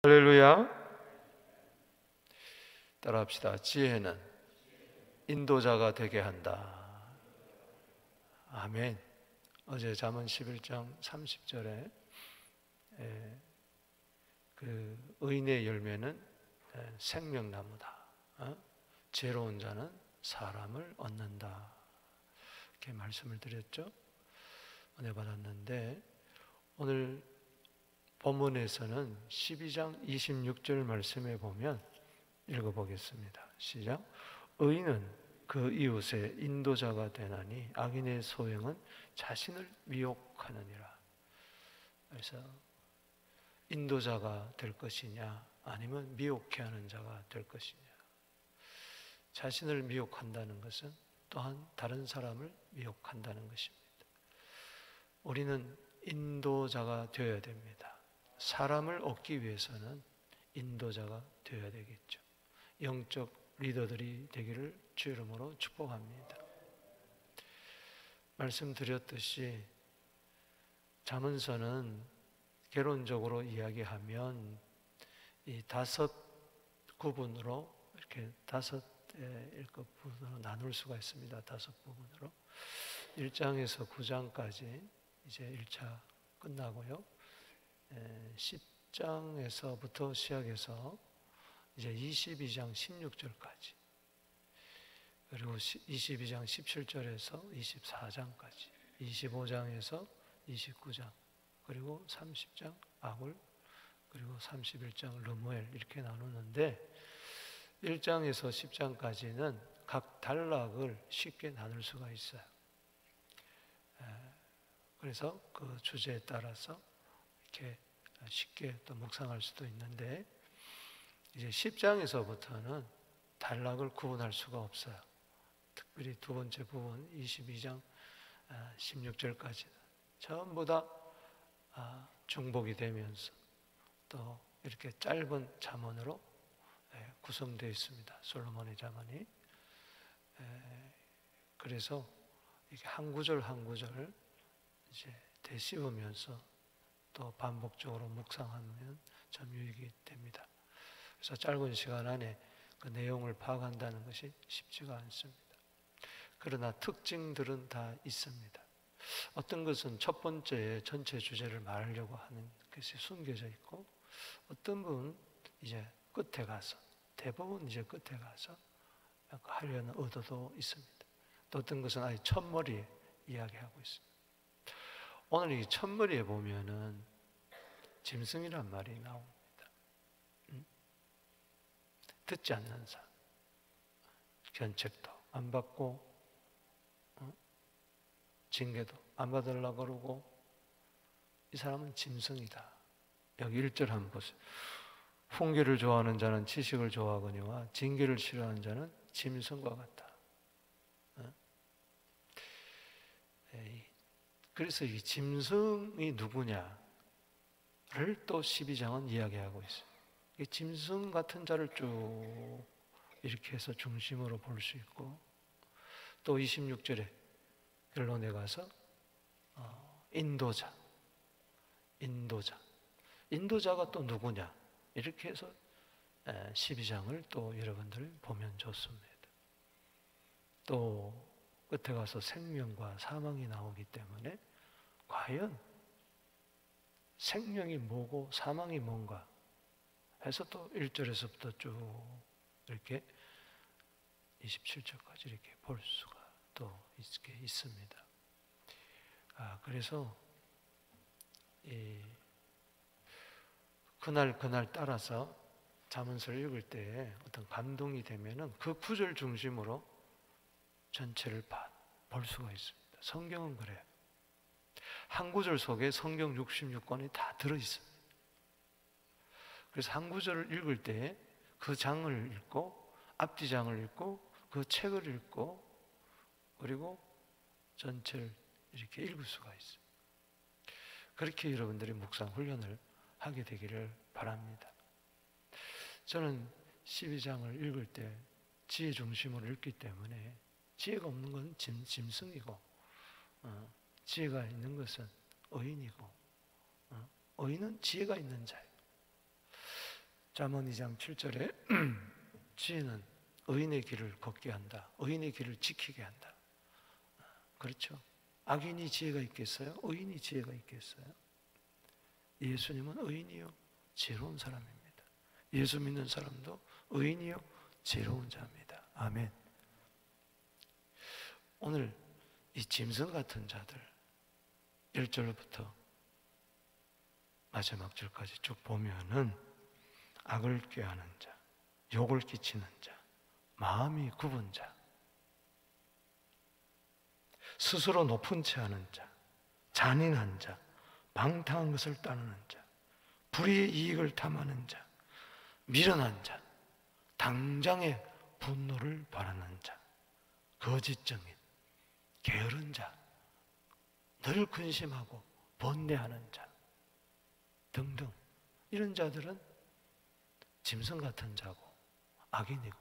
할렐루야. 따라합시다. 지혜는 인도자가 되게 한다. 아멘. 어제 잠언 11장 30절에 그 의인의 열매는 생명나무다. 지혜로운 자는 사람을 얻는다. 이렇게 말씀을 드렸죠. 은혜 받았는데 오늘 본문에서는 12장 26절 말씀에 보면 읽어보겠습니다. 시작. 의인은 그 이웃의 인도자가 되나니 악인의 소행은 자신을 미혹하느니라. 그래서 인도자가 될 것이냐 아니면 미혹해 하는 자가 될 것이냐. 자신을 미혹한다는 것은 또한 다른 사람을 미혹한다는 것입니다. 우리는 인도자가 되어야 됩니다. 사람을 얻기 위해서는 인도자가 되어야 되겠죠. 영적 리더들이 되기를 주 이름으로 축복합니다. 말씀드렸듯이 잠언서는 개론적으로 이야기하면 이 5구분으로 이렇게 5의 부분으로 나눌 수가 있습니다. 5부분으로 1장에서 9장까지 이제 1차 끝나고요. 10장에서부터 시작해서 이제 22장 16절까지, 그리고 22장 17절에서 24장까지, 25장에서 29장, 그리고 30장 아굴, 그리고 31장 르무엘 이렇게 나누는데 1장에서 10장까지는 각 단락을 쉽게 나눌 수가 있어요. 그래서 그 주제에 따라서 이렇게 쉽게 또 묵상할 수도 있는데 이제 10장에서부터는 단락을 구분할 수가 없어요. 특별히 두 번째 부분 22장 16절까지는 전부 다 중복이 되면서 또 이렇게 짧은 잠언으로 구성되어 있습니다. 솔로몬의 잠언이. 그래서 이렇게 한 구절 한 구절 이제 되씹으면서 또 반복적으로 묵상하면 참 유익이 됩니다. 그래서 짧은 시간 안에 그 내용을 파악한다는 것이 쉽지가 않습니다. 그러나 특징들은 다 있습니다. 어떤 것은 첫 번째에 전체 주제를 말하려고 하는 것이 숨겨져 있고, 어떤 부분은 이제 끝에 가서, 대부분 이제 끝에 가서 하려는 의도도 있습니다. 또 어떤 것은 아예 첫머리에 이야기하고 있습니다. 오늘 이 첫머리에 보면은 짐승이란 말이 나옵니다. 듣지 않는 사람, 견책도 안 받고 징계도 안 받으려고 그러고, 이 사람은 짐승이다. 여기 1절 한번 보세요. 훈계를 좋아하는 자는 지식을 좋아하거니와 징계를 싫어하는 자는 짐승과 같다. 그래서 이 짐승이 누구냐를 또 12장은 이야기하고 있어요. 이 짐승 같은 자를 쭉 이렇게 해서 중심으로 볼 수 있고, 또 26절에 결론에 가서 인도자가 또 누구냐 이렇게 해서 12장을 또 여러분들 보면 좋습니다. 또 끝에 가서 생명과 사망이 나오기 때문에 과연 생명이 뭐고 사망이 뭔가 해서 또 1절에서부터 쭉 이렇게 27절까지 이렇게 볼 수가 또 있습니다. 그래서 그날 따라서 잠언서를 읽을 때 어떤 감동이 되면은 그 구절 중심으로 전체를 볼 수가 있습니다. 성경은 그래요. 한 구절 속에 성경 66권이 다 들어있습니다. 그래서 한 구절을 읽을 때 그 장을 읽고 앞뒤 장을 읽고 그 책을 읽고 그리고 전체를 이렇게 읽을 수가 있어요. 그렇게 여러분들이 묵상 훈련을 하게 되기를 바랍니다. 저는 12장을 읽을 때 지혜 중심으로 읽기 때문에 지혜가 없는 건 짐승이고 지혜가 있는 것은 의인이고 의인은 지혜가 있는 자예요. 잠언 2장 7절에 지혜는 의인의 길을 걷게 한다. 의인의 길을 지키게 한다. 그렇죠? 악인이 지혜가 있겠어요? 의인이 지혜가 있겠어요? 예수님은 의인이요 지혜로운 사람입니다. 예수 믿는 사람도 의인이요 지혜로운 자입니다. 아멘. 오늘 이 짐승 같은 자들 1절부터 마지막 절까지 쭉 보면은 악을 꾀하는 자, 욕을 끼치는 자, 마음이 굽은 자, 스스로 높은 채 하는 자, 잔인한 자, 방탕한 것을 따르는 자, 불의의 이익을 탐하는 자, 미련한 자, 당장의 분노를 바라는 자, 거짓증인, 게으른 자, 늘 근심하고 번뇌하는 자 등등, 이런 자들은 짐승 같은 자고 악인이고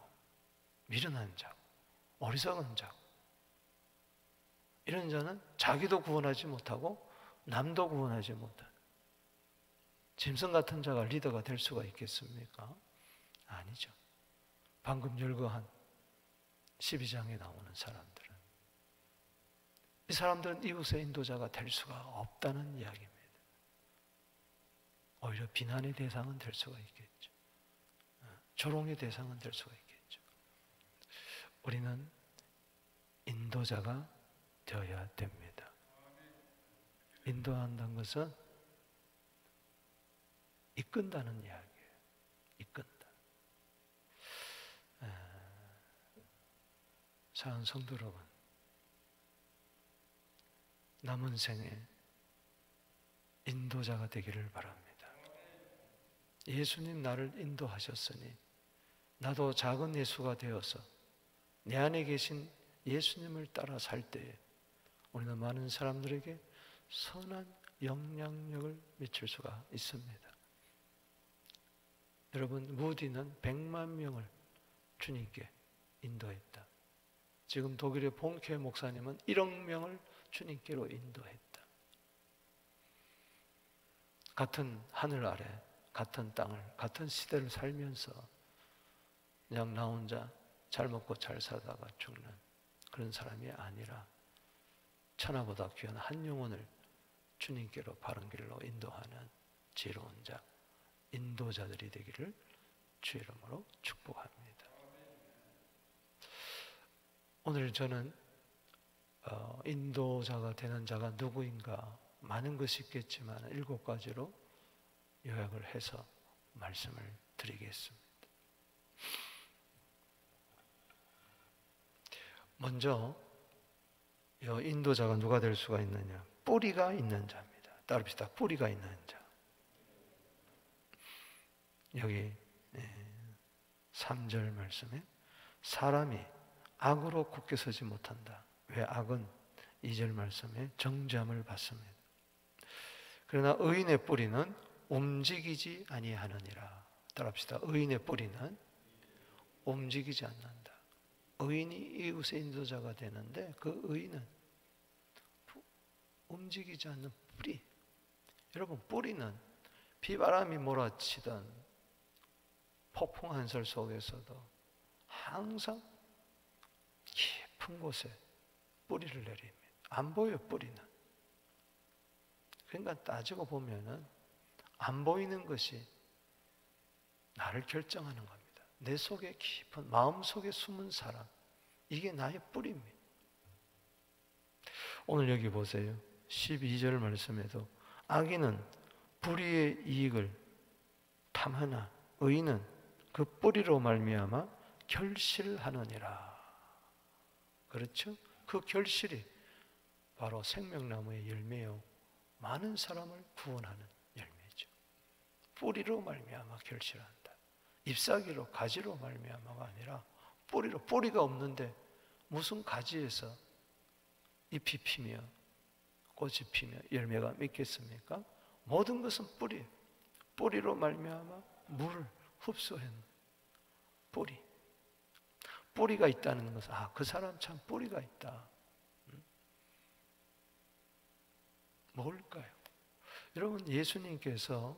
미련한 자고 어리석은 자고, 이런 자는 자기도 구원하지 못하고 남도 구원하지 못한 짐승 같은 자가 리더가 될 수가 있겠습니까? 아니죠. 방금 열거한 12장에 나오는 사람들은, 이 사람들은 이웃의 인도자가 될 수가 없다는 이야기입니다. 오히려 비난의 대상은 될 수가 있겠죠. 조롱의 대상은 될 수가 있겠죠. 우리는 인도자가 되어야 됩니다. 인도한다는 것은 이끈다는 이야기예요. 이끈다. 사랑하는 성도 여러분, 남은 생에 인도자가 되기를 바랍니다. 예수님 나를 인도하셨으니 나도 작은 예수가 되어서 내 안에 계신 예수님을 따라 살 때에 우리는 많은 사람들에게 선한 영향력을 미칠 수가 있습니다. 여러분, 무디는 100만 명을 주님께 인도했다. 지금 독일의 본케 목사님은 1억 명을 주님께로 인도했다. 같은 하늘 아래, 같은 땅을, 같은 시대를 살면서 그냥 나 혼자 잘 먹고 잘 살다가 죽는 그런 사람이 아니라 천하보다 귀한 한 영혼을 주님께로 바른 길로 인도하는 지혜로운 자, 인도자들이 되기를 주의 이름으로 축복합니다. 오늘 저는 인도자가 되는 자가 누구인가 많은 것이 있겠지만 7가지로 요약을 해서 말씀을 드리겠습니다. 먼저 인도자가 누가 될 수가 있느냐? 뿌리가 있는 자입니다. 따릅시다. 뿌리가 있는 자. 여기 3절 말씀에 사람이 악으로 굳게 서지 못한다. 왜? 악은 2절 말씀에 정죄함을 받습니다. 그러나 의인의 뿌리는 움직이지 아니하느니라. 따라합시다. 의인의 뿌리는 움직이지 않는다. 의인이 이웃의 인도자가 되는데 그 의인은 움직이지 않는 뿌리. 여러분, 뿌리는 비바람이 몰아치던 폭풍 한설 속에서도 항상 깊은 곳에 뿌리를 내립니다. 안 보여요, 뿌리는. 그러니까 따지고 보면은 안 보이는 것이 나를 결정하는 겁니다. 내 속에 깊은, 마음 속에 숨은 사람, 이게 나의 뿌리입니다. 오늘 여기 보세요. 12절 말씀에도 악인은 불의의 이익을 탐하나 의인은 그 뿌리로 말미암아 결실하느니라. 그렇죠? 그 결실이 바로 생명나무의 열매요, 많은 사람을 구원하는 열매죠. 뿌리로 말미암아 결실한다. 잎사귀로, 가지로 말미암아가 아니라 뿌리로. 뿌리가 없는데 무슨 가지에서 잎이 피며 꽃이 피며 열매가 맺겠습니까? 모든 것은 뿌리. 뿌리로 말미암아 물을 흡수한 뿌리. 뿌리가 있다는 것은 그 사람 참 뿌리가 있다. 뭘까요? 여러분, 예수님께서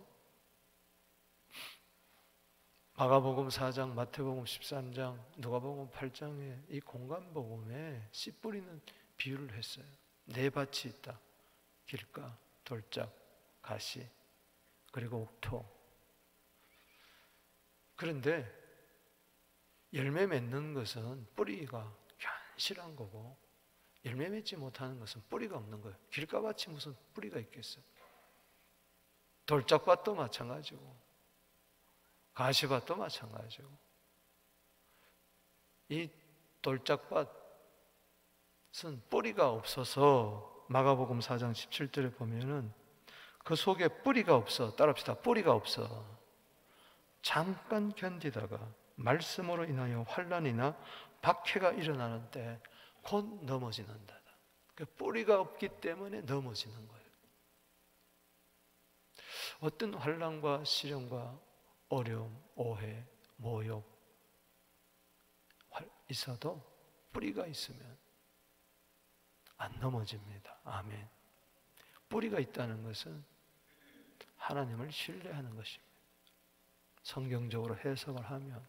마가복음 4장, 마태복음 13장, 누가복음 8장에 이 공간복음에 씨 뿌리는 비유를 했어요. 네 밭이 있다. 길가, 돌짝, 가시, 그리고 옥토. 그런데 열매 맺는 것은 뿌리가 견실한 거고, 열매 맺지 못하는 것은 뿌리가 없는 거예요. 길가밭이 무슨 뿌리가 있겠어요? 돌짝밭도 마찬가지고 가시밭도 마찬가지고, 이 돌짝밭은 뿌리가 없어서 마가복음 4장 17절에 보면은 그 속에 뿌리가 없어. 따라합시다. 뿌리가 없어. 잠깐 견디다가 말씀으로 인하여 환난이나 박해가 일어나는데 곧 넘어지는다. 뿌리가 없기 때문에 넘어지는 거예요. 어떤 환난과 시련과 어려움, 오해, 모욕 있어도 뿌리가 있으면 안 넘어집니다. 아멘. 뿌리가 있다는 것은 하나님을 신뢰하는 것입니다. 성경적으로 해석을 하면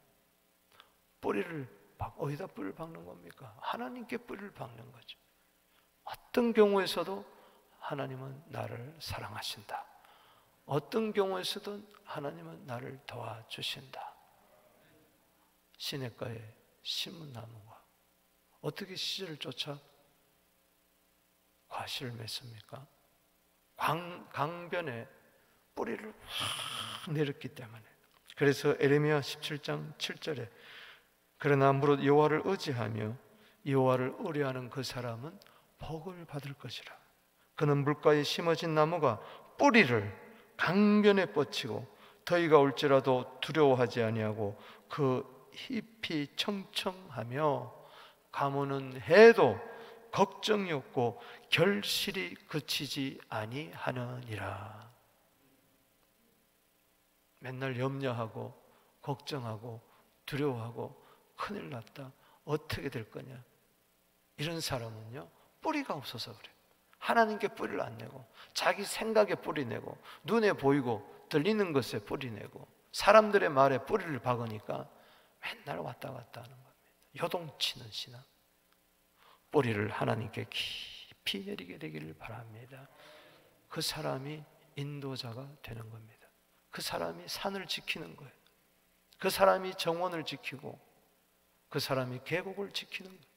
어디다 뿌리를 박는 겁니까? 하나님께 뿌리를 박는 거죠. 어떤 경우에서도 하나님은 나를 사랑하신다. 어떤 경우에서도 하나님은 나를 도와주신다. 시냇가에 심은 나무가 어떻게 시절을 쫓아 과실을 맺습니까? 강변에 뿌리를 확 내렸기 때문에. 그래서 에레미야 17장 7절에 그러나 무릇 여호와를 의지하며 여호와를 의뢰하는 그 사람은 복을 받을 것이라. 그는 물가에 심어진 나무가 뿌리를 강변에 뻗치고 더위가 올지라도 두려워하지 아니하고 그 잎이 청청하며 가무는 해도 걱정이 없고 결실이 그치지 아니하느니라. 맨날 염려하고 걱정하고 두려워하고 큰일 났다, 어떻게 될 거냐, 이런 사람은요 뿌리가 없어서 그래요. 하나님께 뿌리를 안 내고 자기 생각에 뿌리 내고 눈에 보이고 들리는 것에 뿌리 내고 사람들의 말에 뿌리를 박으니까 맨날 왔다 갔다 하는 겁니다. 요동치는 신앙. 뿌리를 하나님께 깊이 내리게 되기를 바랍니다. 그 사람이 인도자가 되는 겁니다. 그 사람이 산을 지키는 거예요. 그 사람이 정원을 지키고 그 사람이 계곡을 지키는 거예요.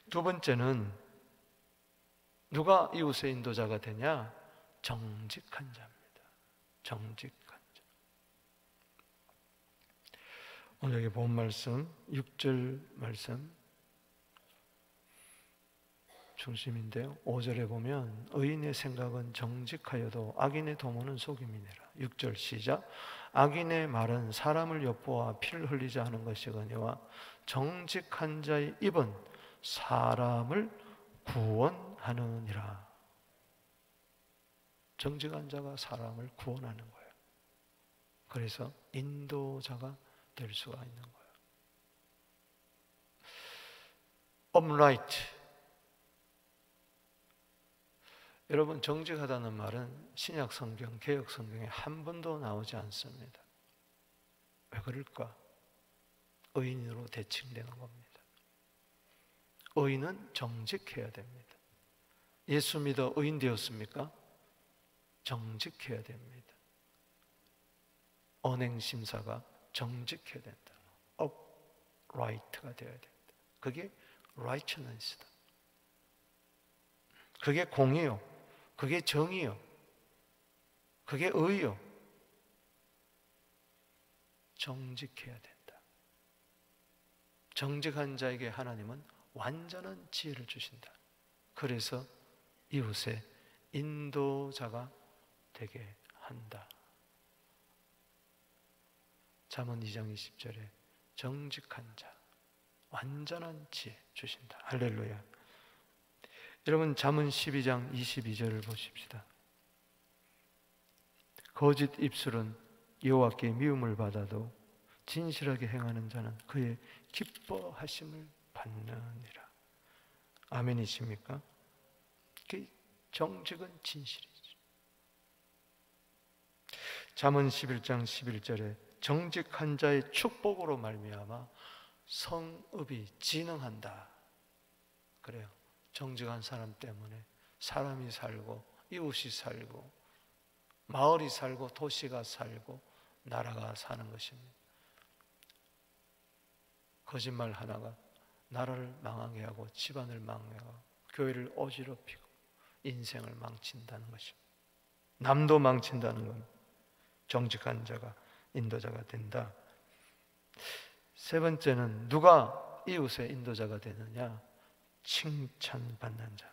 두 번째는 누가 이웃의 인도자가 되냐? 정직한 자입니다. 정직한 자. 오늘 여기 본 말씀 6절 말씀 중심인데요, 5절에 보면 의인의 생각은 정직하여도 악인의 도모는 속임이니라. 6절 시작. 악인의 말은 사람을 엿보아 피를 흘리자 하는 것이거니와 정직한 자의 입은 사람을 구원하느니라. 정직한 자가 사람을 구원하는 거예요. 그래서 인도자가 될 수가 있는 거예요. upright. 여러분, 정직하다는 말은 신약 성경, 개역 성경에 한 번도 나오지 않습니다. 왜 그럴까? 의인으로 대칭되는 겁니다. 의인은 정직해야 됩니다. 예수 믿어 의인 되었습니까? 정직해야 됩니다. 언행심사가 정직해야 된다. upright가 되어야 된다. 그게 righteousness다. 그게 공의요. 그게 정의요. 그게 의요. 정직해야 된다. 정직한 자에게 하나님은 완전한 지혜를 주신다. 그래서 이웃의 인도자가 되게 한다. 잠언 2장 20절에 정직한 자, 완전한 지혜 주신다. 할렐루야. 여러분, 잠언 12장 22절을 보십시다. 거짓 입술은 여호와께 미움을 받아도 진실하게 행하는 자는 그의 기뻐하심을 받느니라. 아멘이십니까? 정직은 진실이죠. 잠언 11장 11절에 정직한 자의 축복으로 말미암아 성읍이 진흥한다. 그래요. 정직한 사람 때문에 사람이 살고 이웃이 살고 마을이 살고 도시가 살고 나라가 사는 것입니다. 거짓말 하나가 나라를 망하게 하고 집안을 망하게 하고 교회를 어지럽히고 인생을 망친다는 것입니다. 남도 망친다는 건 정직한 자가 인도자가 된다. 세 번째는 누가 이웃의 인도자가 되느냐? 칭찬받는 자.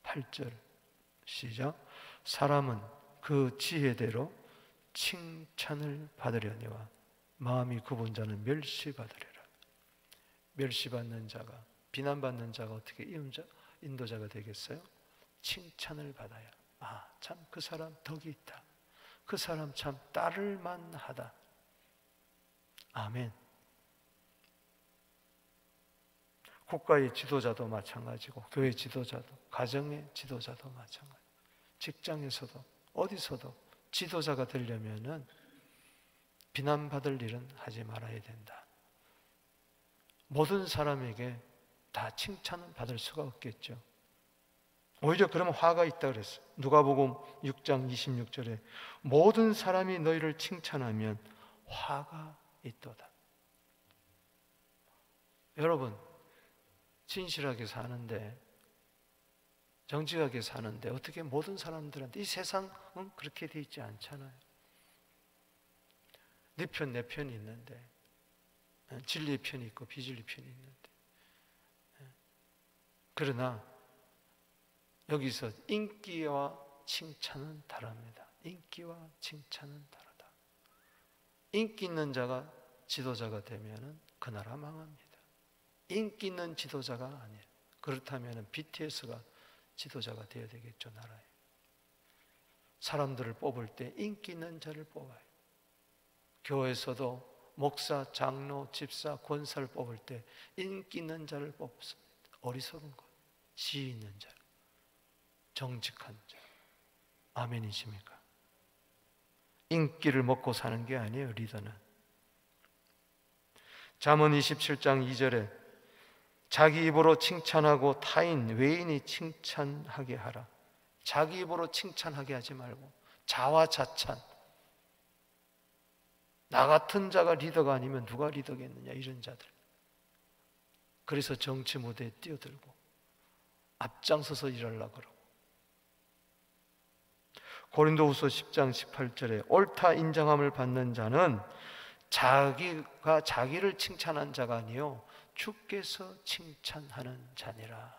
8절 시작. 사람은 그 지혜대로 칭찬을 받으려니와 마음이 굽은 자는 멸시받으리라. 멸시받는 자가, 비난받는 자가 어떻게 인도자가 되겠어요? 칭찬을 받아야, 아, 참 그 사람 덕이 있다. 그 사람 참 따를 만하다. 아멘. 국가의 지도자도 마찬가지고 교회 지도자도, 가정의 지도자도 마찬가지. 직장에서도 어디서도 지도자가 되려면은 비난받을 일은 하지 말아야 된다. 모든 사람에게 다 칭찬은 받을 수가 없겠죠. 오히려 그러면 화가 있다 그랬어요. 누가복음 6장 26절에 모든 사람이 너희를 칭찬하면 화가 있도다. 여러분, 진실하게 사는데, 정직하게 사는데 어떻게 모든 사람들한테, 이 세상은 그렇게 돼 있지 않잖아요. 네 편, 내 편이 있는데, 진리의 편이 있고 비진리 편이 있는데, 그러나 여기서 인기와 칭찬은 다릅니다. 인기와 칭찬은 다르다. 인기 있는 자가 지도자가 되면 그 나라 망합니다. 인기 있는 지도자가 아니에요. 그렇다면 BTS가 지도자가 되어야 되겠죠, 나라에. 사람들을 뽑을 때 인기 있는 자를 뽑아요. 교회에서도 목사, 장로, 집사, 권사를 뽑을 때 인기 있는 자를 뽑습니다. 어리석은 것, 지혜 있는 자, 정직한 자. 아멘이십니까? 인기를 먹고 사는 게 아니에요, 리더는. 잠언 27장 2절에 자기 입으로 칭찬하고 타인, 외인이 칭찬하게 하라. 자기 입으로 칭찬하게 하지 말고 자화자찬. 나 같은 자가 리더가 아니면 누가 리더겠느냐, 이런 자들. 그래서 정치 무대에 뛰어들고 앞장서서 일하려고 그러고. 고린도후서 10장 18절에 옳다 인정함을 받는 자는 자기가 자기를 칭찬한 자가 아니요 주께서 칭찬하는 자니라.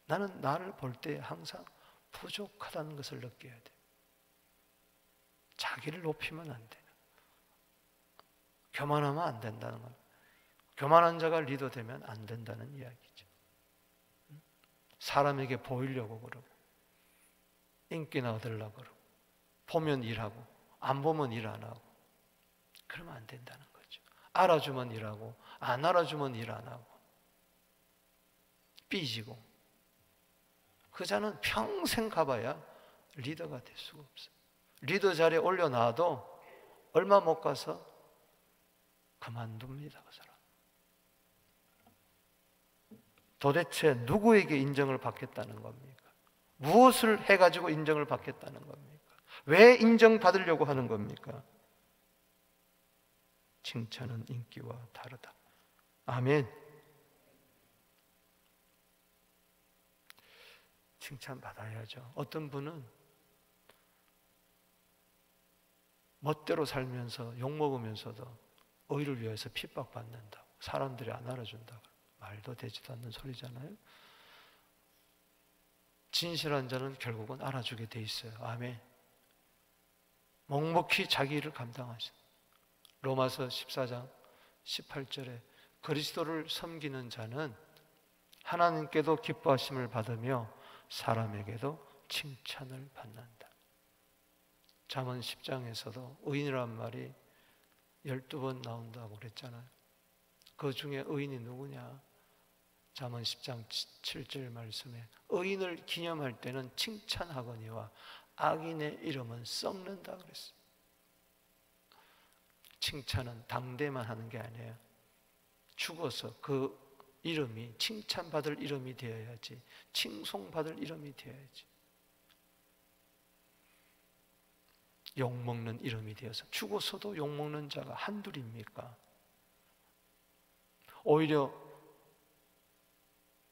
나는 나를 볼 때 항상 부족하다는 것을 느껴야 돼. 자기를 높이면 안 돼. 교만하면 안 된다는 것. 교만한 자가 리더 되면 안 된다는 이야기죠. 사람에게 보이려고 그러고 인기나 얻으려고 그러고 보면 일하고 안 보면 일 안 하고 그러면 안 된다는 거죠. 알아주면 일하고 안 알아주면 일 안 하고 삐지고 그 자는 평생 가봐야 리더가 될 수가 없어요. 리더 자리에 올려놔도 얼마 못 가서 그만둡니다. 그 사람. 도대체 누구에게 인정을 받겠다는 겁니까? 무엇을 해가지고 인정을 받겠다는 겁니까? 왜 인정받으려고 하는 겁니까? 칭찬은 인기와 다르다. 아멘. 칭찬받아야죠. 어떤 분은 멋대로 살면서 욕먹으면서도 의를 위해서 핍박받는다고, 사람들이 안 알아준다고. 말도 되지도 않는 소리잖아요. 진실한 자는 결국은 알아주게 돼 있어요. 아멘. 묵묵히 자기 일을 감당하시다. 로마서 14장 18절에 그리스도를 섬기는 자는 하나님께도 기뻐하심을 받으며 사람에게도 칭찬을 받는다. 잠언 10장에서도 의인이란 말이 12번 나온다고 그랬잖아요. 그 중에 의인이 누구냐? 잠언 10장 7절 말씀에 의인을 기념할 때는 칭찬하거니와 악인의 이름은 썩는다 그랬어요. 칭찬은 당대만 하는 게 아니에요. 죽어서 그 이름이 칭찬받을 이름이 되어야지, 칭송받을 이름이 되어야지. 욕먹는 이름이 되어서, 죽어서도 욕먹는 자가 한둘입니까? 오히려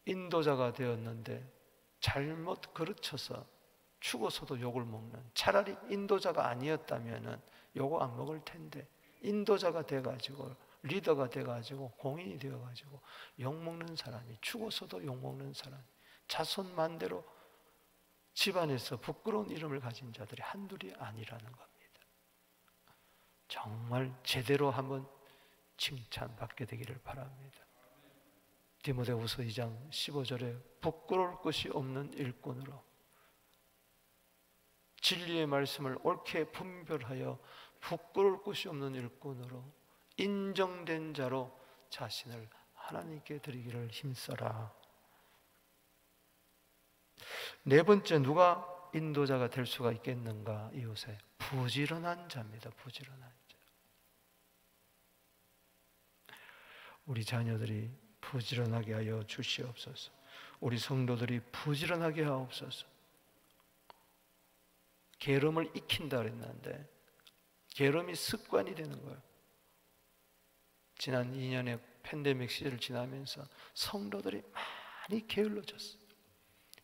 인도자가 되었는데 잘못 가르쳐서 죽어서도 욕을 먹는, 차라리 인도자가 아니었다면 욕을 안 먹을 텐데 인도자가 돼가지고 리더가 돼가지고 공인이 되어가지고 욕먹는 사람이, 죽어서도 욕먹는 사람이, 자손만대로 집안에서 부끄러운 이름을 가진 자들이 한둘이 아니라는 겁니다. 정말 제대로 한번 칭찬받게 되기를 바랍니다. 디모데후서 2장 15절에 부끄러울 것이 없는 일꾼으로, 진리의 말씀을 옳게 분별하여 부끄러울 것이 없는 일꾼으로, 인정된 자로 자신을 하나님께 드리기를 힘써라. 네 번째, 누가 인도자가 될 수가 있겠는가? 이웃에 부지런한 자입니다. 부지런한 자. 우리 자녀들이 부지런하게 하여 주시옵소서. 우리 성도들이 부지런하게 하옵소서. 게으름을 익힌다 그랬는데 게으름이 습관이 되는 거예요. 지난 2년의 팬데믹 시절을 지나면서 성도들이 많이 게을러졌어요.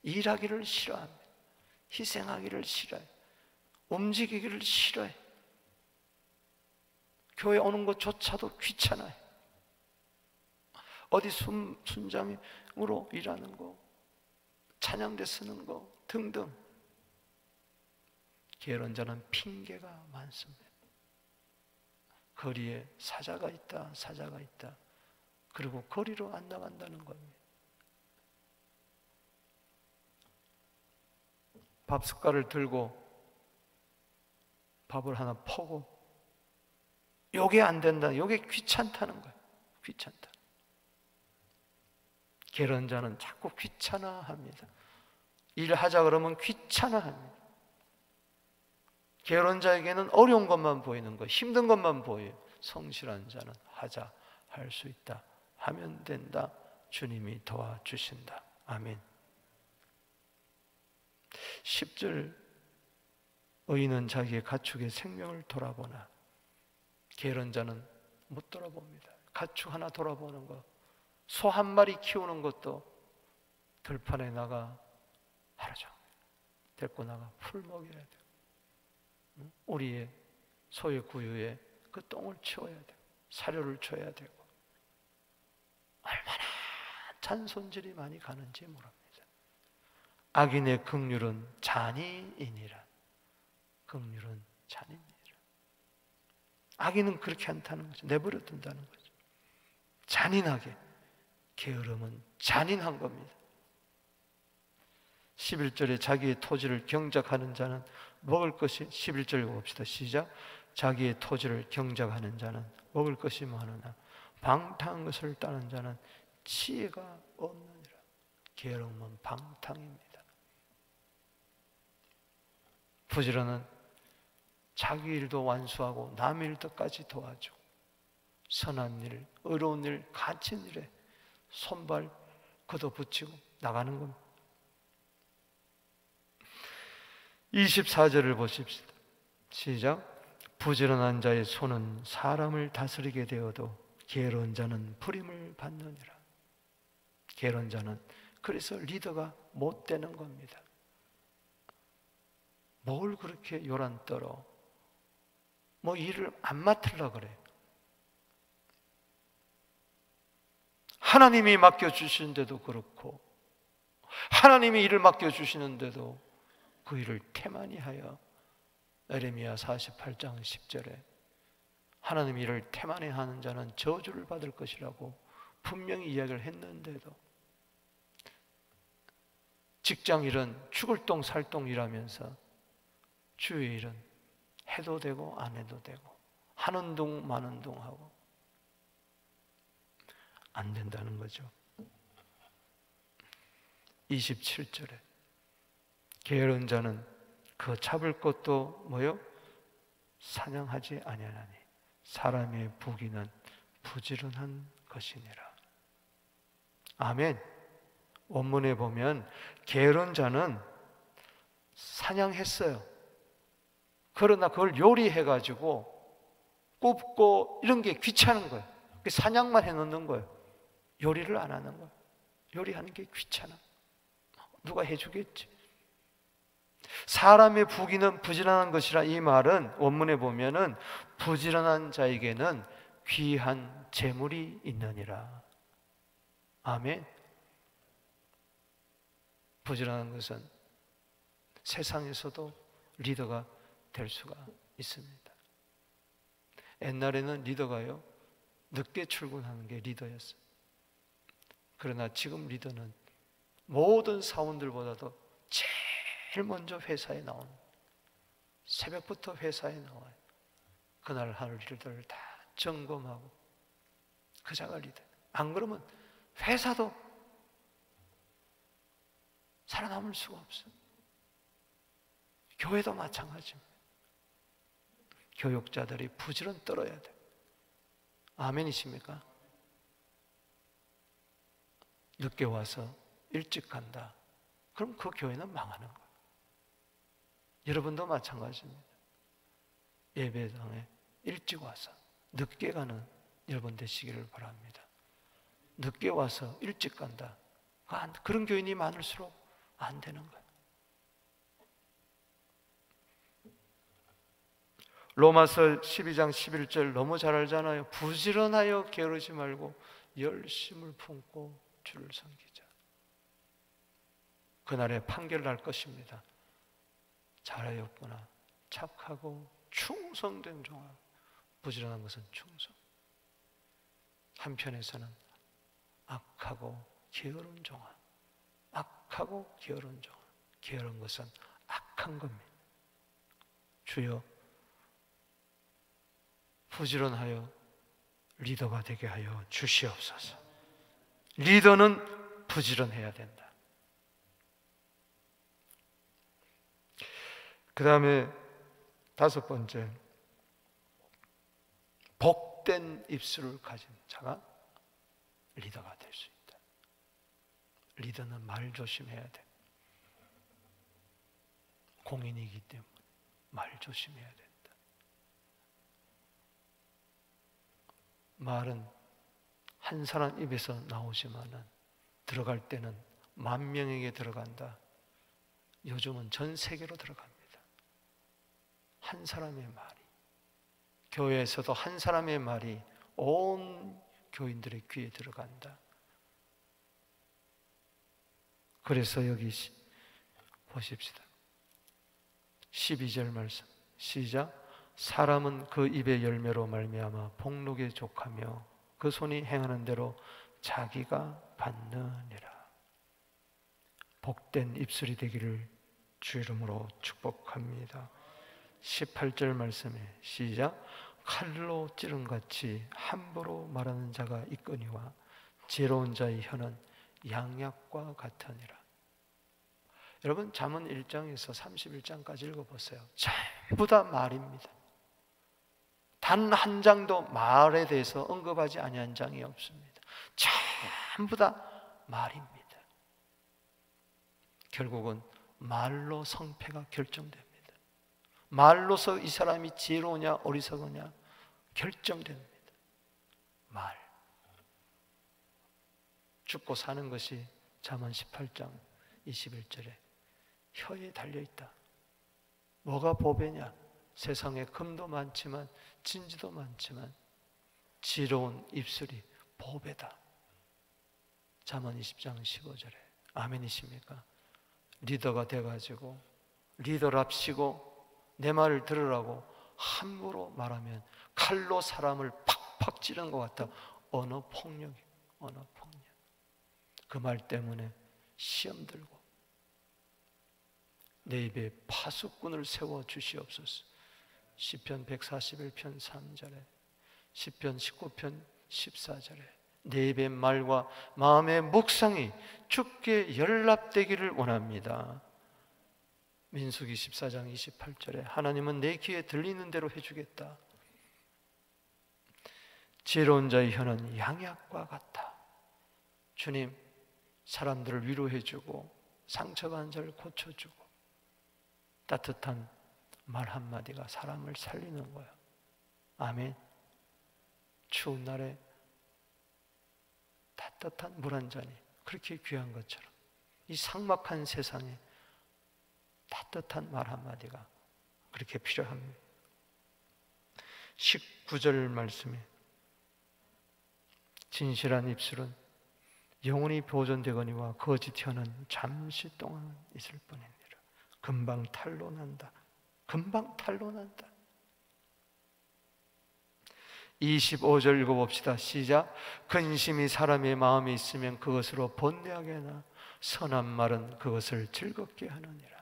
일하기를 싫어합니다. 희생하기를 싫어해요. 움직이기를 싫어해요. 교회 오는 것조차도 귀찮아요. 어디 순장으로 일하는 거, 찬양대 쓰는 거 등등. 게으른 자는 핑계가 많습니다. 거리에 사자가 있다, 사자가 있다. 그리고 거리로 안 나간다는 겁니다. 밥 숟갈을 들고 밥을 하나 퍼고 요게 안 된다, 요게 귀찮다는 거예요. 귀찮다. 게으른 자는 자꾸 귀찮아합니다. 일하자 그러면 귀찮아합니다. 게으른 자에게는 어려운 것만 보이는 거, 힘든 것만 보여요. 성실한 자는 하자, 할 수 있다, 하면 된다. 주님이 도와주신다. 아멘. 10절, 의인은 자기의 가축의 생명을 돌아보나 게으른 자는 못 돌아봅니다. 가축 하나 돌아보는 거, 소 한 마리 키우는 것도 들판에 나가 하루 종일 데리고 나가 풀 먹여야 돼요. 우리의 소의 구유에 그 똥을 치워야 돼요. 사료를 줘야 되고. 얼마나 잔손질이 많이 가는지 모릅니다. 악인의 긍휼은 잔인이니라. 긍휼은 잔인이니라. 악인은 그렇게 않다는 거죠. 내버려 둔다는 거죠. 잔인하게. 게으름은 잔인한 겁니다. 11절에 자기의 토지를 경작하는 자는 먹을 것이, 11절 읽어봅시다. 시작. 자기의 토지를 경작하는 자는 먹을 것이 많으나 방탕한 것을 따는 자는 지혜가 없느니라. 게으름은 방탕입니다. 부지런은 자기 일도 완수하고 남 일도까지 도와주고 선한 일, 의로운 일, 갇힌 일에 손발 걷어붙이고 나가는 겁니다. 24절을 보십시다. 시작. 부지런한 자의 손은 사람을 다스리게 되어도 게으른 자는 부림을 받느니라. 게으른 자는 그래서 리더가 못 되는 겁니다. 뭘 그렇게 요란 떨어? 뭐 일을 안 맡으려고 그래. 하나님이 맡겨주시는데도 그렇고 하나님이 일을 맡겨주시는데도 그 일을 태만히 하여, 에레미야 48장 10절에 하나님의 일을 태만히 하는 자는 저주를 받을 것이라고 분명히 이야기를 했는데도 직장 일은 죽을 똥 살 똥 일하면서 주의 일은 해도 되고 안 해도 되고 하는 둥 마는 둥 하고 안 된다는 거죠. 27절에 게으른 자는 그 잡을 것도 뭐요? 사냥하지 아니하나니 사람의 부귀는 부지런한 것이니라. 아멘. 원문에 보면 게으른 자는 사냥했어요. 그러나 그걸 요리해가지고 굽고 이런 게 귀찮은 거예요. 사냥만 해놓는 거예요. 요리를 안 하는 거예요. 요리하는 게 귀찮아. 누가 해주겠지. 사람의 부귀는 부지런한 것이라, 이 말은 원문에 보면은 부지런한 자에게는 귀한 재물이 있느니라. 아멘. 부지런한 것은 세상에서도 리더가 될 수가 있습니다. 옛날에는 리더가요, 늦게 출근하는 게 리더였어요. 그러나 지금 리더는 모든 사원들보다도 제일 먼저 회사에 나오는, 새벽부터 회사에 나와요. 그날 할 일들을 다 점검하고 그 자가 리더. 안 그러면 회사도 살아남을 수가 없어요. 교회도 마찬가지입니다. 교육자들이 부지런 떨어야 돼요. 아멘이십니까? 늦게 와서 일찍 간다. 그럼 그 교회는 망하는 거예요. 여러분도 마찬가지입니다. 예배당에 일찍 와서 늦게 가는 여러분 되시기를 바랍니다. 늦게 와서 일찍 간다. 그런 교인이 많을수록 안 되는 거예요. 로마서 12장 11절 너무 잘 알잖아요. 부지런하여 게으르지 말고 열심을 품고 주를 섬기자. 그날에 판결을 할 것입니다. 잘하였구나. 착하고 충성된 종아. 부지런한 것은 충성. 한편에서는 악하고 게으른 종아. 악하고 게으른 종아. 게으른 것은 악한 겁니다. 주여, 부지런하여 리더가 되게 하여 주시옵소서. 리더는 부지런해야 된다. 그 다음에 다섯 번째, 복된 입술을 가진 자가 리더가 될 수 있다. 리더는 말 조심해야 돼. 공인이기 때문에 말 조심해야 된다. 말은 한 사람 입에서 나오지만은 들어갈 때는 10,000명에게 들어간다. 요즘은 전 세계로 들어갑니다. 한 사람의 말이, 교회에서도 한 사람의 말이 온 교인들의 귀에 들어간다. 그래서 여기 보십시다. 12절 말씀 시작. 사람은 그 입의 열매로 말미암아 복록에 족하며 그 손이 행하는 대로 자기가 받느니라. 복된 입술이 되기를 주 이름으로 축복합니다. 18절 말씀에 시작. 칼로 찌른같이 함부로 말하는 자가 있거니와 지혜로운 자의 혀는 양약과 같으니라. 여러분 잠언 1장에서 31장까지 읽어보세요. 전부 다 말입니다. 단 한 장도 말에 대해서 언급하지 아니한 장이 없습니다. 전부 다 말입니다. 결국은 말로 성패가 결정됩니다. 말로서 이 사람이 지혜로우냐 어리석으냐 결정됩니다. 말. 죽고 사는 것이 잠언 18장 21절에 혀에 달려있다. 뭐가 보배냐? 세상에 금도 많지만 진지도 많지만 지혜로운 입술이 보배다. 잠언 20장 15절에 아멘이십니까? 리더가 돼가지고 리더랍시고 내 말을 들으라고 함부로 말하면 칼로 사람을 팍팍 찌르는 것 같다. 언어 폭력이, 언어 폭력. 그 말 때문에 시험 들고 내 입에 파수꾼을 세워 주시옵소서. 시편 141편 3절에 시편 19편 14절에 내 입의 말과 마음의 묵상이 주께 연락되기를 원합니다. 민수기 14장 28절에 하나님은 내 귀에 들리는 대로 해주겠다. 지혜로운 자의 혀는 양약과 같다. 주님, 사람들을 위로해주고 상처받은 자를 고쳐주고 따뜻한 말 한마디가 사람을 살리는 거예요. 아멘. 추운 날에 따뜻한 물 한 잔이 그렇게 귀한 것처럼 이 삭막한 세상에 따뜻한 말 한마디가 그렇게 필요합니다. 19절 말씀에 진실한 입술은 영원히 보존되거니와 거짓 혀는 잠시 동안 있을 뿐이니라. 금방 탄로난다. 금방 탄로난다. 25절 읽어봅시다. 시작. 근심이 사람의 마음에 있으면 그것으로 번뇌하게 하나 선한 말은 그것을 즐겁게 하느니라.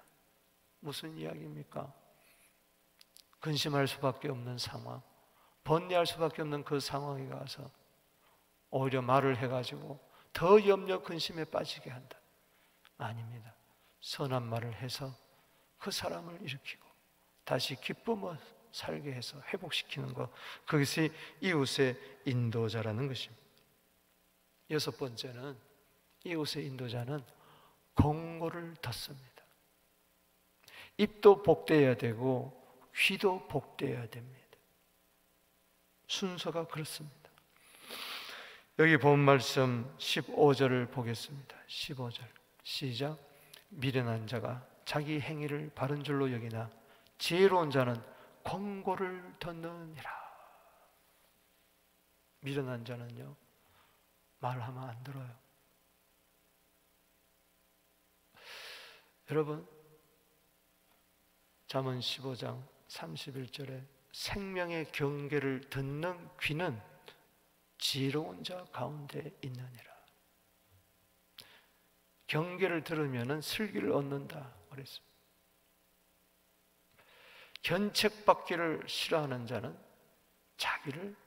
무슨 이야기입니까? 근심할 수밖에 없는 상황, 번뇌할 수밖에 없는 그 상황에 가서 오히려 말을 해가지고 더 염려 근심에 빠지게 한다. 아닙니다. 선한 말을 해서 그 사람을 일으키고 다시 기쁨을 살게 해서 회복시키는 것, 그것이 이웃의 인도자라는 것입니다. 여섯 번째는 이웃의 인도자는 공고를 덧습니다. 입도 복되어야 되고 귀도 복되어야 됩니다. 순서가 그렇습니다. 여기 본 말씀 15절을 보겠습니다. 15절 시작. 미련한 자가 자기 행위를 바른 줄로 여기나 지혜로운 자는 권고를 듣느니라. 미련한 자는요, 말하면 안 들어요. 여러분, 잠언 15장 31절에 생명의 경계를 듣는 귀는 지혜로운 자 가운데 있느니라. 경계를 들으면 슬기를 얻는다 그랬습니다. 견책받기를 싫어하는 자는 자기를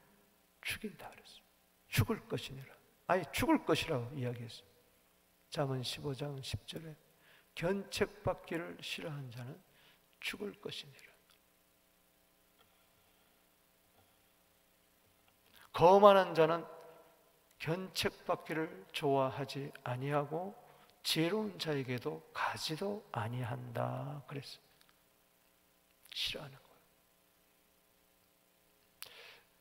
죽인다 그랬습니다. 죽을 것이니라. 아예 죽을 것이라고 이야기했어요. 잠언 15장 10절에 견책받기를 싫어하는 자는 죽을 것이니라. 거만한 자는 견책받기를 좋아하지 아니하고 지혜로운 자에게도 가지도 아니한다 그랬어요. 싫어하는 거예요.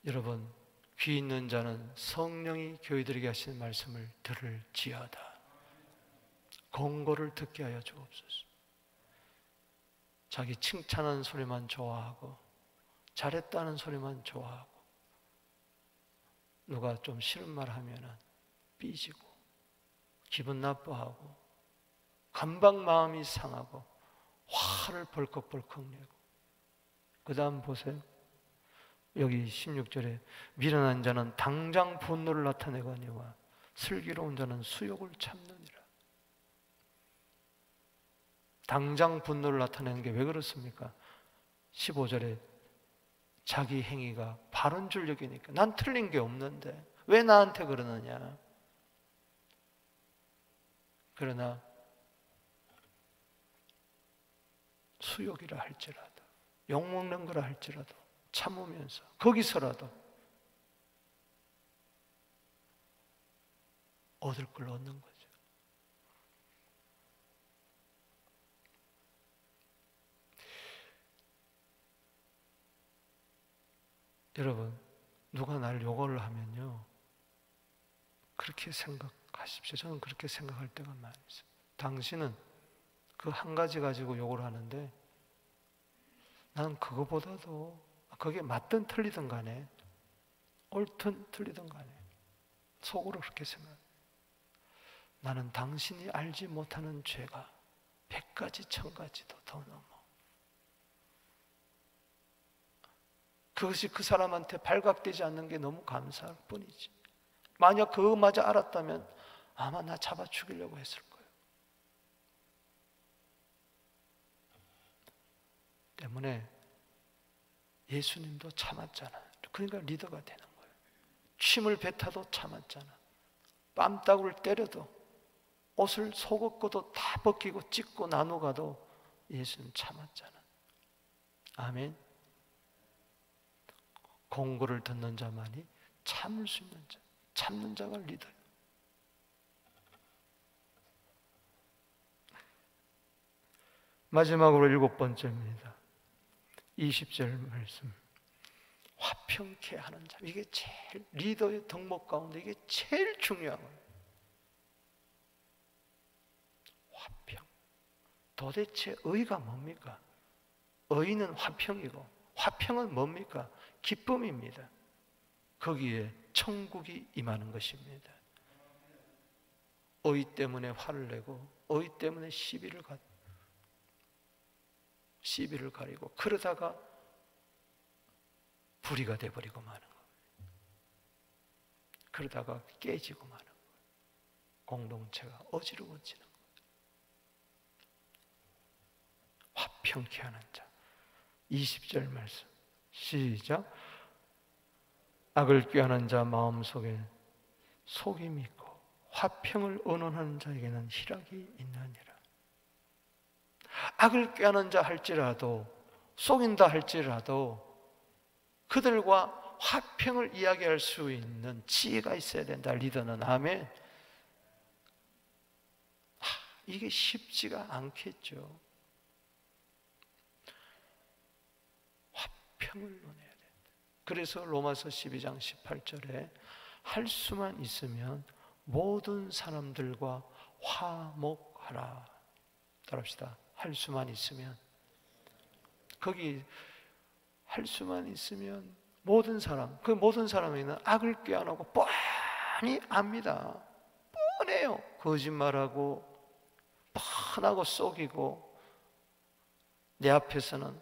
여러분, 귀 있는 자는 성령이 교회들에게 하시는 말씀을 들을지어다. 권고를 듣게 하여 주옵소서. 자기 칭찬하는 소리만 좋아하고 잘했다는 소리만 좋아하고 누가 좀 싫은 말 하면은 삐지고 기분 나빠하고 금방 마음이 상하고 화를 벌컥벌컥 내고, 그 다음 보세요. 여기 16절에 미련한 자는 당장 분노를 나타내거니와 슬기로운 자는 수욕을 참느니라. 당장 분노를 나타내는 게 왜 그렇습니까? 15절에 자기 행위가 바른 줄 여기니까, 난 틀린 게 없는데 왜 나한테 그러느냐. 그러나 수욕이라 할지라도, 욕먹는 거라 할지라도 참으면서 거기서라도 얻을 걸 얻는 거죠. 여러분, 누가 날 욕을 하면요, 그렇게 생각하십시오. 저는 그렇게 생각할 때가 많이 있어요. 당신은 그 한 가지 가지고 욕을 하는데 나는 그거보다도, 그게 맞든 틀리든 간에, 옳든 틀리든 간에 속으로 그렇게 생각해요. 나는 당신이 알지 못하는 죄가 100가지 1000가지도 더 넘어. 그것이 그 사람한테 발각되지 않는 게 너무 감사할 뿐이지, 만약 그거마저 알았다면 아마 나 잡아 죽이려고 했을 거예요. 때문에 예수님도 참았잖아. 그러니까 리더가 되는 거예요. 침을 뱉어도 참았잖아. 뺨따구를 때려도, 옷을 속옷고도 다 벗기고 찢고 나누가도 예수는 참았잖아. 아멘. 공고를 듣는 자만이 참을 수 있는 자, 참는 자가 리더예요. 마지막으로 7번째입니다. 20절 말씀. 화평케 하는 자. 이게 제일 리더의 덕목 가운데 이게 제일 중요한 거예요. 화평. 도대체 의가 뭡니까? 의는 화평이고 화평은 뭡니까? 기쁨입니다. 거기에 천국이 임하는 것입니다. 의 때문에 화를 내고 의 때문에 시비를 가리고 그러다가 불의가 돼버리고 마는 거예요. 그러다가 깨지고 마는 거예요. 공동체가 어지러워지는 거예요. 화평케 하는 자. 20절 말씀 시작. 악을 꾀하는 자 마음속에 속임이 있고 화평을 언언하는 자에게는 희락이 있느니라. 악을 꾀하는 자 할지라도 속인다 할지라도 그들과 화평을 이야기할 수 있는 지혜가 있어야 된다. 리더는. 아멘. 이게 쉽지가 않겠죠. 화평을 논해야 된다. 그래서 로마서 12장 18절에 할 수만 있으면 모든 사람들과 화목하라. 따라합시다. 할 수만 있으면. 거기 할 수만 있으면 모든 사람, 그 모든 사람에는 악을 꾀안하고 뻔히 압니다. 뻔해요. 거짓말하고 뻔하고 속이고 내 앞에서는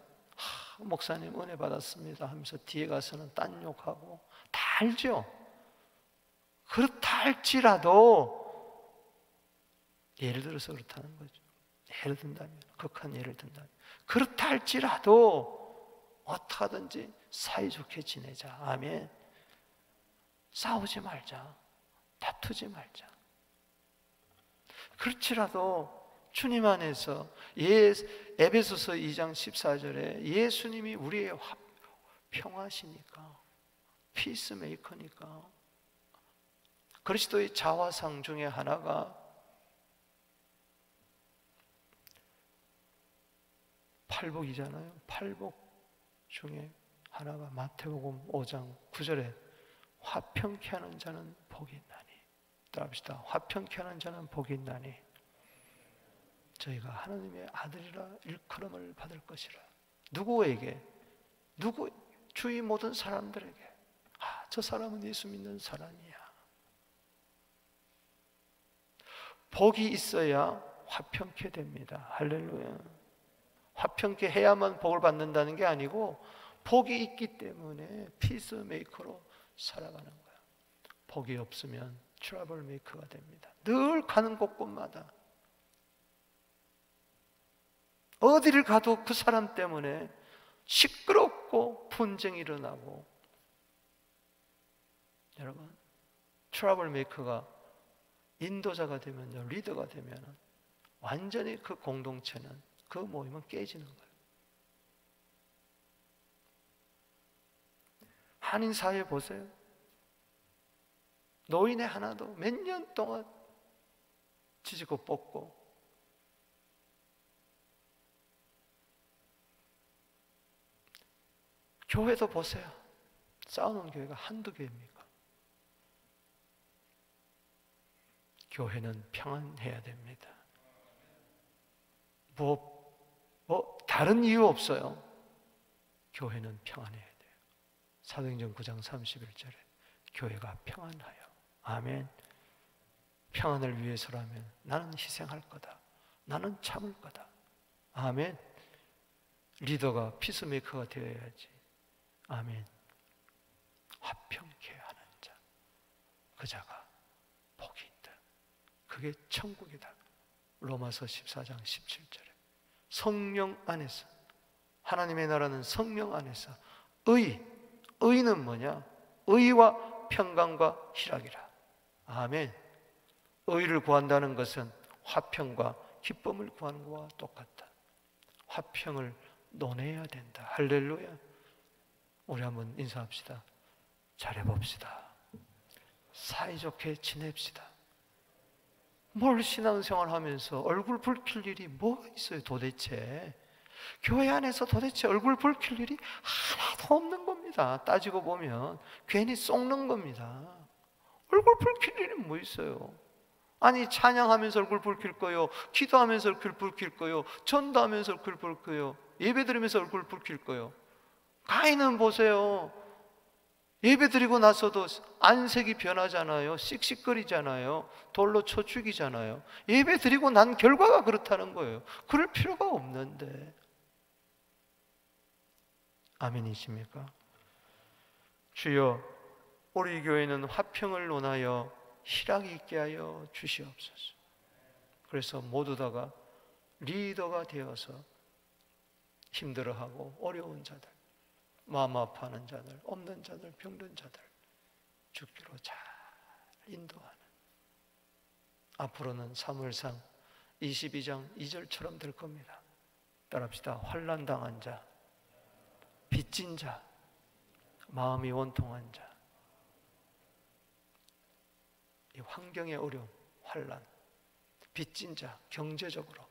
목사님 은혜 받았습니다 하면서 뒤에 가서는 딴 욕하고 다 알죠. 그렇다 할지라도 예를 들어서 그렇다는 거죠. 예를 든다면, 극한 예를 든다면 그렇다 할지라도 어떻게든지 사이좋게 지내자. 아멘. 싸우지 말자. 다투지 말자. 그렇지라도 주님 안에서 에베소서 2장 14절에 예수님이 우리의 평화시니까, 피스메이커니까, 그리스도의 자화상 중에 하나가 팔복이잖아요. 팔복 중에 하나가 마태복음 5장 9절에 화평케 하는 자는 복이 있나니. 따라합시다. 화평케 하는 자는 복이 있나니 저희가 하나님의 아들이라 일컬음을 받을 것이라. 누구에게? 주위 모든 사람들에게. 저 사람은 예수 믿는 사람이야. 복이 있어야 화평케 됩니다. 할렐루야. 화평케 해야만 복을 받는다는 게 아니고 복이 있기 때문에 피스메이커로 살아가는 거야. 복이 없으면 트러블 메이커가 됩니다. 늘 가는 곳곳마다 어디를 가도 그 사람 때문에 시끄럽고 분쟁이 일어나고. 여러분, 트러블 메이커가 인도자가 되면요, 리더가 되면 완전히 그 공동체는, 그 모임은 깨지는 거예요. 한인 사회 보세요. 노인의 하나도 몇 년 동안 지지고 뽑고, 교회도 보세요. 싸우는 교회가 한두 개입니까? 교회는 평안해야 됩니다. 다른 이유 없어요. 교회는 평안해야 돼요. 사도행전 9장 31절에 교회가 평안하여. 아멘. 평안을 위해서라면 나는 희생할 거다. 나는 참을 거다. 아멘. 리더가 피스메이커가 되어야지. 아멘. 화평케 하는 자, 그 자가 복이 있다. 그게 천국이다. 로마서 14장 17절에 성령 안에서, 하나님의 나라는 성령 안에서 의는 뭐냐? 의와 평강과 희락이라. 아멘. 의를 구한다는 것은 화평과 기쁨을 구하는 것과 똑같다. 화평을 논해야 된다. 할렐루야. 우리 한번 인사합시다. 잘해봅시다. 사이좋게 지냅시다. 뭘 신앙생활 하면서 얼굴 붉힐 일이 뭐가 있어요 도대체? 교회 안에서 도대체 얼굴 붉힐 일이 하나도 없는 겁니다. 따지고 보면 괜히 썩는 겁니다. 얼굴 붉힐 일이 뭐 있어요? 아니 찬양하면서 얼굴 붉힐 거요, 기도하면서 얼굴 붉힐 거요, 전도하면서 얼굴 붉힐 거요, 예배 드리면서 얼굴 붉힐 거요. 가인은 보세요. 예배 드리고 나서도 안색이 변하잖아요. 씩씩거리잖아요. 돌로 쳐 죽이잖아요. 예배 드리고 난 결과가 그렇다는 거예요. 그럴 필요가 없는데. 아멘이십니까? 주여, 우리 교회는 화평을 논하여 희락이 있게 하여 주시옵소서. 그래서 모두 다가 리더가 되어서 힘들어하고 어려운 자들, 마음 아파하는 자들, 없는 자들, 병든 자들 주께로 잘 인도하는, 앞으로는 사무엘상 22장 2절처럼 될 겁니다. 따라합시다. 환난당한 자, 빚진 자, 마음이 원통한 자, 이 환경의 어려움, 환난, 빚진 자, 경제적으로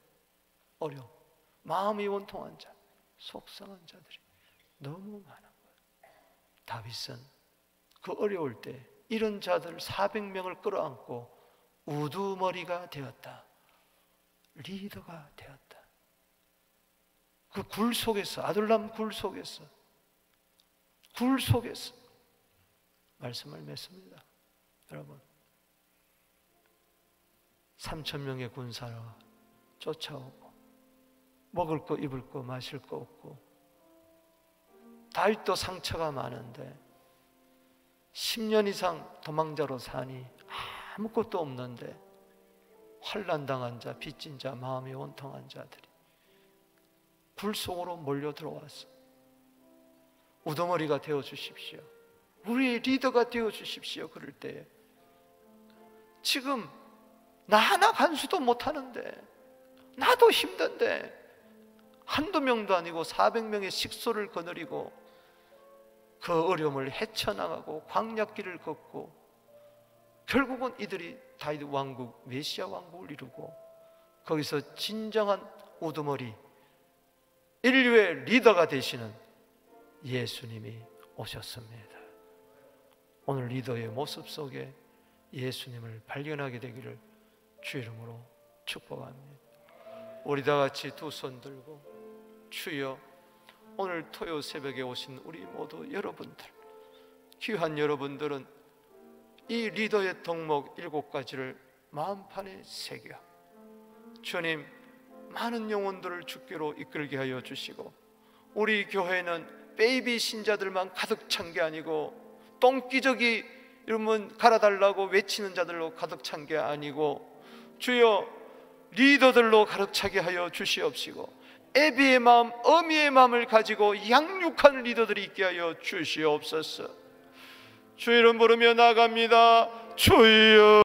어려움, 마음이 원통한 자, 속상한 자들이 너무 많은 거예요. 다윗은 그 어려울 때 이런 자들 400명을 끌어안고 우두머리가 되었다. 리더가 되었다. 그 굴 속에서, 아둘람 굴 속에서 말씀을 맺습니다. 여러분, 3,000명의 군사가 쫓아오고 먹을 거 입을 거 마실 거 없고, 다윗도 상처가 많은데 10년 이상 도망자로 사니 아무것도 없는데 환난당한 자, 빚진 자, 마음이 원통한 자들이 불 속으로 몰려 들어왔어. 우두머리가 되어 주십시오. 우리의 리더가 되어 주십시오. 그럴 때에 지금 나 하나 간수도 못하는데, 나도 힘든데, 한두 명도 아니고 400명의 식소를 거느리고 그 어려움을 헤쳐나가고 광야길을 걷고 결국은 이들이 다윗 왕국, 메시아 왕국을 이루고 거기서 진정한 우두머리, 인류의 리더가 되시는 예수님이 오셨습니다. 오늘 리더의 모습 속에 예수님을 발견하게 되기를 주 이름으로 축복합니다. 우리 다 같이 두 손 들고, 주여, 오늘 토요 새벽에 오신 우리 모두 여러분들, 귀한 여러분들은 이 리더의 덕목 7가지를 마음판에 새겨 주님, 많은 영혼들을 주께로 이끌게 하여 주시고, 우리 교회는 베이비 신자들만 가득 찬 게 아니고 똥기저귀 이러면 갈아달라고 외치는 자들로 가득 찬 게 아니고 주여, 리더들로 가득 차게 하여 주시옵시고, 애비의 마음, 어미의 마음을 가지고 양육한 리더들이 있게 하여 주시옵소서. 주 이름 부르며 나갑니다. 주여.